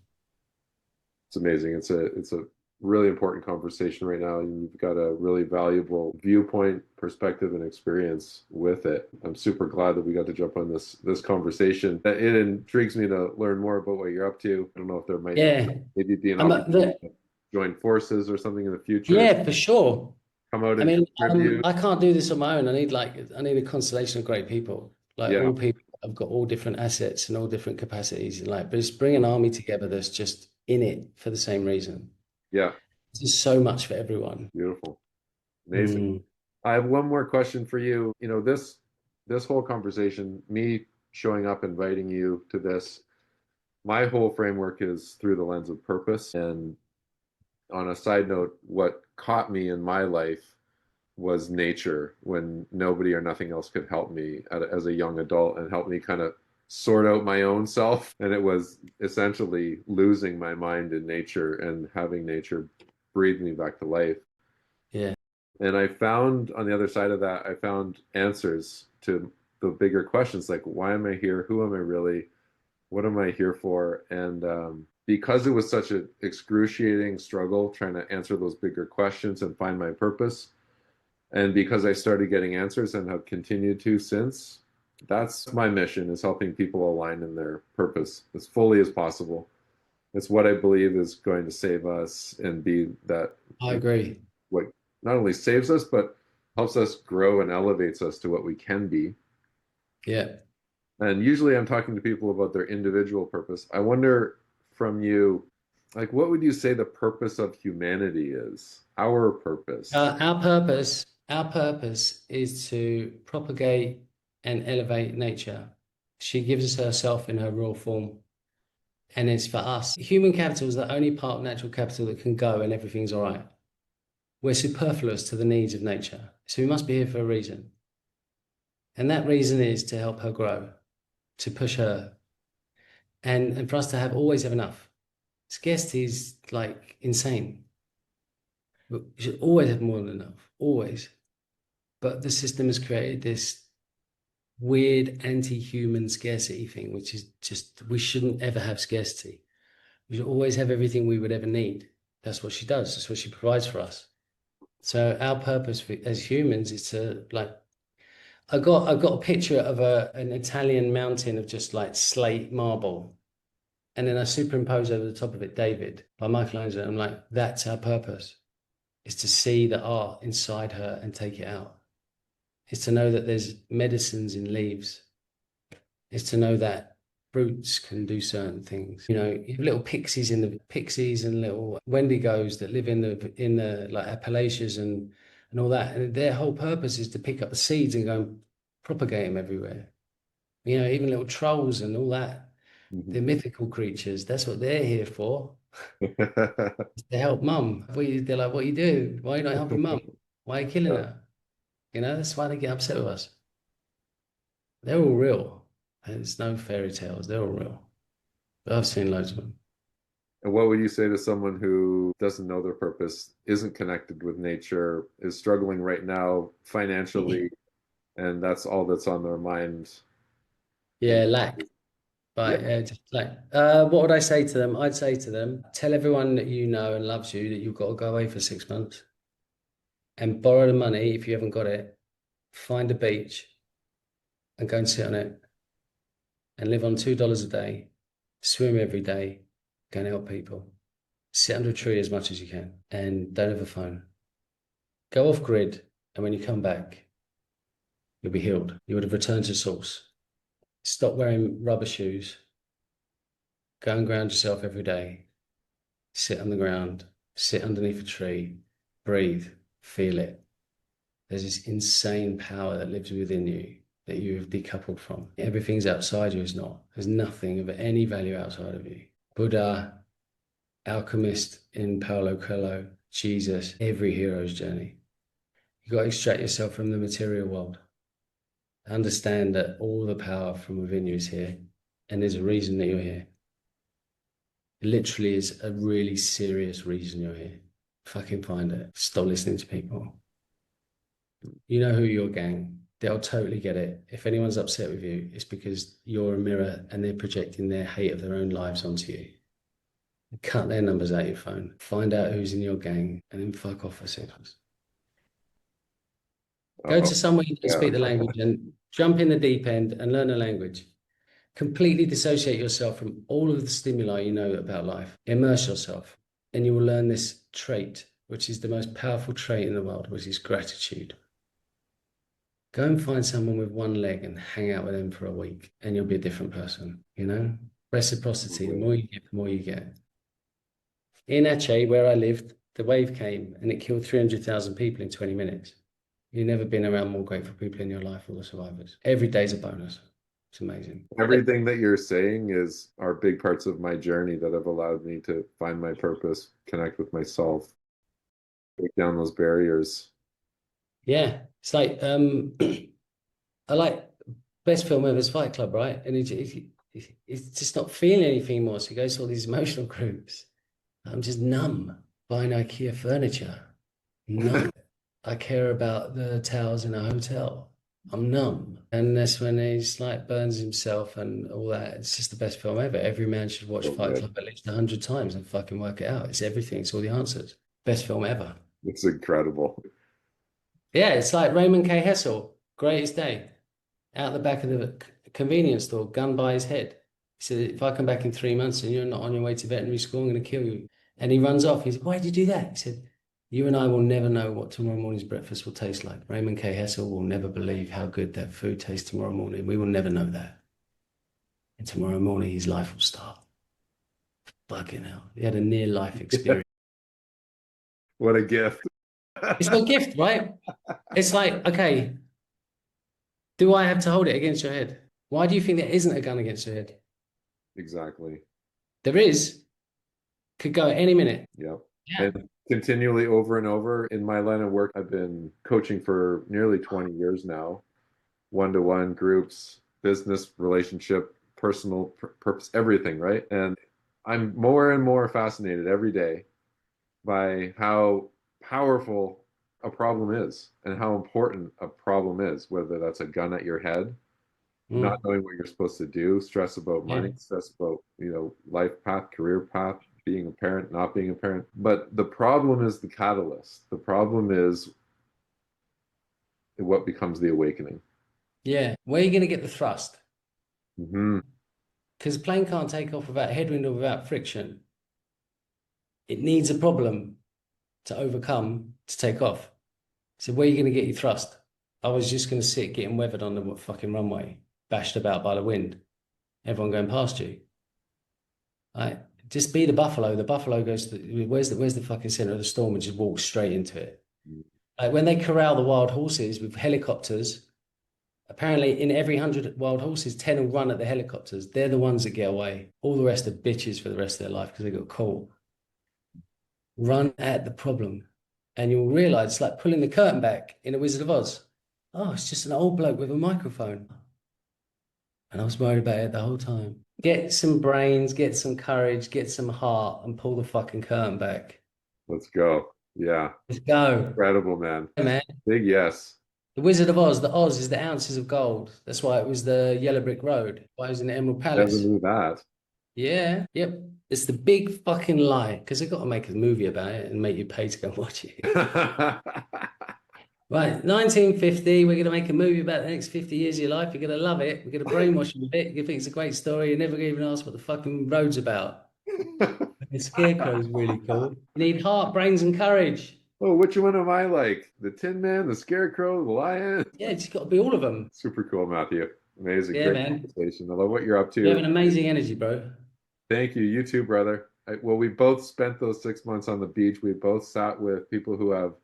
it's amazing. It's a really important conversation right now, and you've got a really valuable viewpoint, perspective, and experience with it. I'm super glad that we got to jump on this conversation. It intrigues me to learn more about what you're up to. I don't know if there might Yeah. maybe be an I'm opportunity to join forces or something in the future. yeah, for sure. Come out I and mean, contribute. I can't do this on my own. I need a constellation of great people. Like Yeah, all people have got all different assets and all different capacities. Like, but just bring an army together that's just in it for the same reason. yeah, It's just so much for everyone. beautiful, amazing. Mm. I have one more question for you. This whole conversation, me showing up, inviting you to this, my whole framework is through the lens of purpose. And on a side note, what caught me in my life was nature when nobody or nothing else could help me as a young adult and help me kind of sort out my own self. And it was essentially losing my mind in nature and having nature breathe me back to life. Yeah. And I found on the other side of that, I found answers to the bigger questions like, why am I here? Who am I really? What am I here for? And because it was such an excruciating struggle trying to answer those bigger questions and find my purpose, and because I started getting answers and have continued to since, that's my mission, is helping people align in their purpose as fully as possible. It's what I believe is going to save us and be that I agree. what not only saves us, but helps us grow and elevates us to what we can be. Yeah. And usually I'm talking to people about their individual purpose. I wonder from you, like, what would you say the purpose of humanity is? Our purpose. Our purpose is to propagate and elevate nature. She gives us herself in her raw form, and it's for us. Human capital is the only part of natural capital that can go and everything's all right. We're superfluous to the needs of nature, so we must be here for a reason. And that reason is to help her grow, to push her, and for us to have always have enough. Scarcity is like insane. We should always have more than enough, always. But the system has created this weird anti-human scarcity thing, which is just we shouldn't ever have scarcity. We should always have everything we would ever need. That's what she does. That's what she provides for us. So our purpose as humans is to like I got a picture of an Italian mountain of just like slate marble. And then I superimpose over the top of it David by Michelangelo. I'm like, that's our purpose, is to see the art inside her and take it out. Is to know that there's medicines in leaves. Is to know that fruits can do certain things. You know, you have little pixies and little Wendigos that live in the like Appalachians and all that. And their whole purpose is to pick up the seeds and go and propagate them everywhere. You know, even little trolls and all that. They're mythical creatures. That's what they're here for. To help mum. They're like, what are you doing? Why are you not helping mum? Why are you killing her? You know, that's why they get upset with us. They're all real. There's no fairy tales. They're all real. But I've seen loads of them. And what would you say to someone who doesn't know their purpose, isn't connected with nature, is struggling right now financially, and that's all that's on their mind? Yeah, lack. Yeah. Right. Yeah, just like, what would I say to them? I'd say to them, tell everyone that you know and loves you that you've got to go away for 6 months and borrow the money if you haven't got it. Find a beach and go and sit on it and live on $2 a day, swim every day, go and help people. Sit under a tree as much as you can and don't have a phone. Go off grid, and when you come back, you'll be healed. You would have returned to source. Stop wearing rubber shoes. Go and ground yourself every day. Sit on the ground, sit underneath a tree, breathe, feel it. There's this insane power that lives within you that you have decoupled from. Everything's outside you is not. There's nothing of any value outside of you. Buddha, alchemist in Paulo Coelho, Jesus, every hero's journey. You've got to extract yourself from the material world. Understand that all the power from within you is here, and there's a reason that you're here. It literally is a really serious reason you're here. Fucking find it. Stop listening to people. You know who your gang. They'll totally get it. If anyone's upset with you, it's because you're a mirror and they're projecting their hate of their own lives onto you. Cut their numbers out your phone. Find out who's in your gang and then fuck off for 6 months. Go Uh-oh. to somewhere you can Yeah. speak the language and jump in the deep end and learn a language. Completely dissociate yourself from all of the stimuli you know about life. Immerse yourself, and you will learn this trait, which is the most powerful trait in the world, which is gratitude. Go and find someone with one leg and hang out with them for a week, and you'll be a different person, you know? Reciprocity, the more you give, the more you get. In Aceh, where I lived, the wave came and it killed 300,000 people in 20 minutes. You've never been around more grateful people in your life, all the survivors. Every day's a bonus. It's amazing. Everything that you're saying are big parts of my journey that have allowed me to find my purpose, connect with myself, break down those barriers. Yeah, it's like I like best film ever is Fight Club, right? And it's just not feeling anything more. So he goes to all these emotional groups. I'm just numb buying IKEA furniture. Numb. I care about the towels in a hotel. I'm numb. And that's when he's like burns himself and all that. It's just the best film ever. Every man should watch So Fight good. Club at least 100 times and fucking work it out. It's everything. It's all the answers. Best film ever. It's incredible. Yeah, it's like Raymond K. Hessel, Greatest Day, out the back of the convenience store, gun by his head. He said, if I come back in 3 months and you're not on your way to veterinary school, I'm going to kill you. And he runs off. He said, why did you do that? He said, You and I will never know what tomorrow morning's breakfast will taste like. Raymond K. Hessel will never believe how good that food tastes tomorrow morning. We will never know that. And tomorrow morning, his life will start. Fucking hell. He had a near life experience. What a gift. It's a gift, right? It's like, okay, do I have to hold it against your head? Why do you think there isn't a gun against your head? Exactly. There is. Could go at any minute. Yep. Yeah. And continually over and over in my line of work, I've been coaching for nearly 20 years now, one-to-one groups, business, relationship, personal purpose, everything, right? And I'm more and more fascinated every day by how powerful a problem is and how important a problem is, whether that's a gun at your head, not Mm. knowing what you're supposed to do, stress about Yeah. money, stress about, life path, career path, being a parent, not being a parent. But the problem is the catalyst. The problem is what becomes the awakening. Yeah. Where are you going to get the thrust? Hmm. Because a plane can't take off without headwind or without friction. It needs a problem to overcome to take off. So where are you going to get your thrust? I was just going to sit getting weathered on the fucking runway, bashed about by the wind, everyone going past you. Right? Just be the buffalo. The buffalo goes to where's the fucking center of the storm and just walks straight into it. Like when they corral the wild horses with helicopters, apparently in every 100 wild horses, 10 will run at the helicopters. They're the ones that get away. All the rest are bitches for the rest of their life because they got caught. Run at the problem. And you'll realize it's like pulling the curtain back in The Wizard of Oz. Oh, it's just an old bloke with a microphone. And I was worried about it the whole time. Get some brains, get some courage, get some heart, and pull the fucking curtain back. Let's go. Yeah. Let's go. Incredible, man. Hey, man. Big yes. The Wizard of Oz, the Oz is the ounces of gold. That's why it was the yellow brick road. Why it was in the Emerald Never Palace. knew that. Yeah, yep. It's the big fucking lie because they've got to make a movie about it and make you pay to go and watch it. Right, 1950, we're going to make a movie about the next 50 years of your life. You're going to love it. We're going to brainwash you a bit. You think it's a great story. You never even ask what the fucking road's about. The Scarecrow's really cool. You need heart, brains, and courage. Oh, which one am I like? The Tin Man, the Scarecrow, the Lion? Yeah, it's got to be all of them. Super cool, Matthew. Amazing. Yeah, Great man. conversation. I love what you're up You have to. an amazing energy, bro. Thank you. You too, brother. Well, we both spent those 6 months on the beach. We both sat with people who have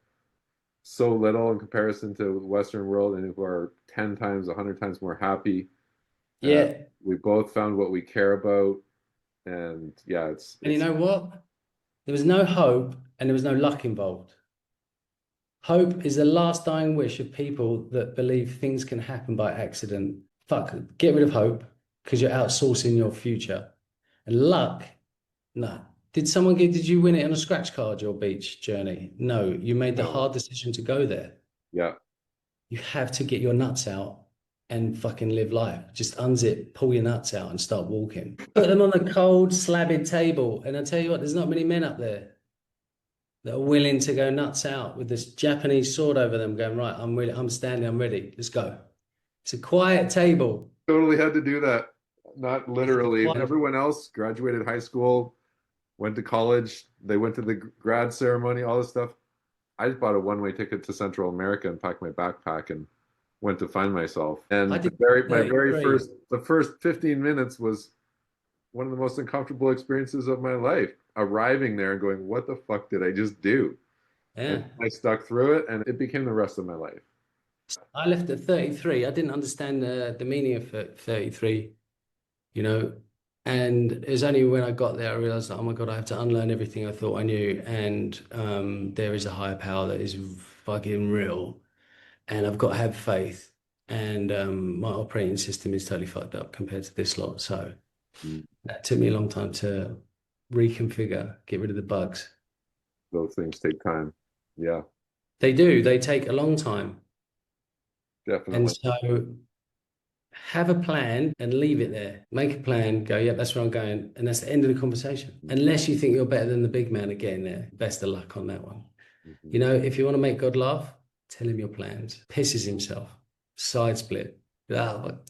so little in comparison to the Western world and who are 10 times, 100 times more happy. Uh, Yeah. we both found what we care about. And yeah, And you it's know what? There was no hope and there was no luck involved. Hope is the last dying wish of people that believe things can happen by accident. Fuck, get rid of hope because you're outsourcing your future. And luck, no. Did you win it on a scratch card, your beach journey? No, you made the no. hard decision to go there. Yeah. You have to get your nuts out and fucking live life. Just unzip, pull your nuts out and start walking. Put them on the cold, slabbed table. And I tell you what, there's not many men up there that are willing to go nuts out with this Japanese sword over them, going, right, I'm standing, I'm ready. Let's go. It's a quiet table. Totally had to do that. Not literally. Quiet. Everyone else graduated high school, went to college, they went to the grad ceremony, all this stuff. I just bought a one-way ticket to Central America and packed my backpack and went to find myself. I And did my very 33. the first 15 minutes was one of the most uncomfortable experiences of my life. Arriving there and going, what the fuck did I just do? And Yeah. I stuck through it and it became the rest of my life. I left at 33. I didn't understand the meaning of 33, you know. And it was only when I got there I realized that, oh my God, I have to unlearn everything I thought I knew. And there is a higher power that is fucking real. And I've got to have faith. And my operating system is totally fucked up compared to this lot. So Mm. that took me a long time to reconfigure, get rid of the bugs. Those things take time. Yeah, They do, they take a long time. And definitely. so have a plan and leave it there. Make a plan, go, yeah, that's where I'm going. And that's the end of the conversation. Unless you think you're better than the big man at getting there. Best of luck on that one. Mhm. You know, if you want to make God laugh, tell him your plans. Pisses himself. Side split. Ah, look,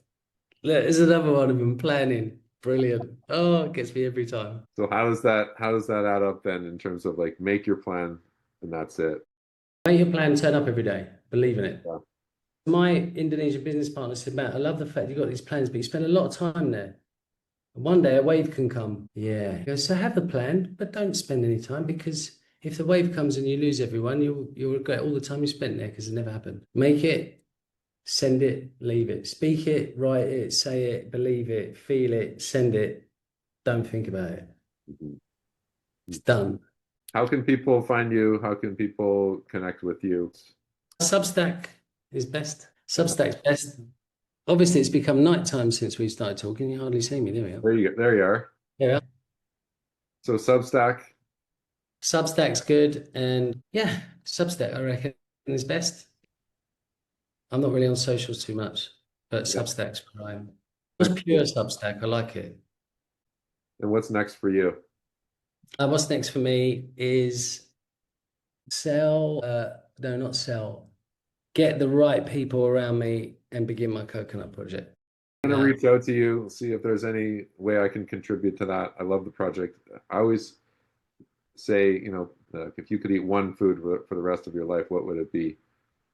there's another one of him planning. Brilliant. Oh, it gets me every time. So how does that add up then in terms of like make your plan and that's it. Make your plan, turn up every day, believe in it. Yeah. My Indonesian business partner said, Matt, I love the fact you've got these plans, but you spend a lot of time there. One day a wave can come. Yeah. He goes, so have the plan, but don't spend any time, because if the wave comes and you lose everyone, you'll regret all the time you spent there, because it never happened. Make it, send it, leave it. Speak it, write it, say it, believe it, feel it, send it. Don't think about it. Mhm. It's done. How can people find you? How can people connect with you? Substack is best. Substack's best. Obviously, it's become nighttime since we started talking. You hardly see me. There we are. There you are. Yeah. So Substack. Substack's good. And yeah, Substack, I reckon, is best. I'm not really on socials too much, but Yeah. Substack's where I'm. It's pure Substack. I like it. And what's next for you? What's next for me is sell, no, not sell, get the right people around me and begin my coconut project. I'm going to reach out to you, see if there's any way I can contribute to that. I love the project. I always say, if you could eat one food for the rest of your life, what would it be?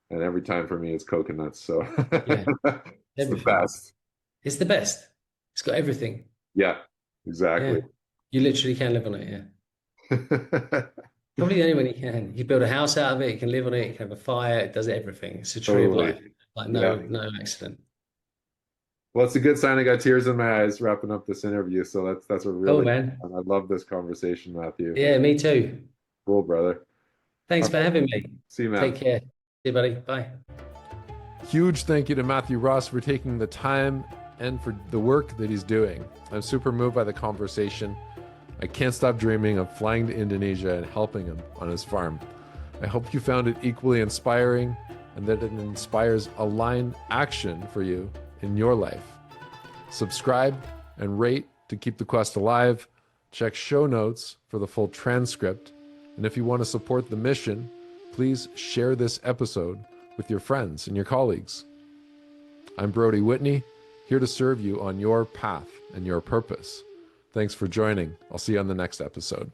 And every time for me, it's coconuts. So Yeah, it's the everything. best. It's the best. It's got everything. Yeah, exactly. Yeah. You literally can live on it, yeah. Probably the only one you can. You build a house out of it, you can live on it, you can have a fire, it does everything. It's a tree of Totally. life. Like Yeah. no accident. Well, it's a good sign I got tears in my eyes wrapping up this interview. So that's a Cool, really man. fun. I love this conversation, Matthew. Yeah, me too. Cool, brother. Thanks All for right. having me. See you, man. Take care. See you, buddy. Bye. Huge thank you to Matthew Ross for taking the time and for the work that he's doing. I'm super moved by the conversation. I can't stop dreaming of flying to Indonesia and helping him on his farm. I hope you found it equally inspiring and that it inspires aligned action for you in your life. Subscribe and rate to keep the quest alive. Check show notes for the full transcript. And if you want to support the mission, please share this episode with your friends and your colleagues. I'm Brodie Whitney, here to serve you on your path and your purpose. Thanks for joining. I'll see you on the next episode.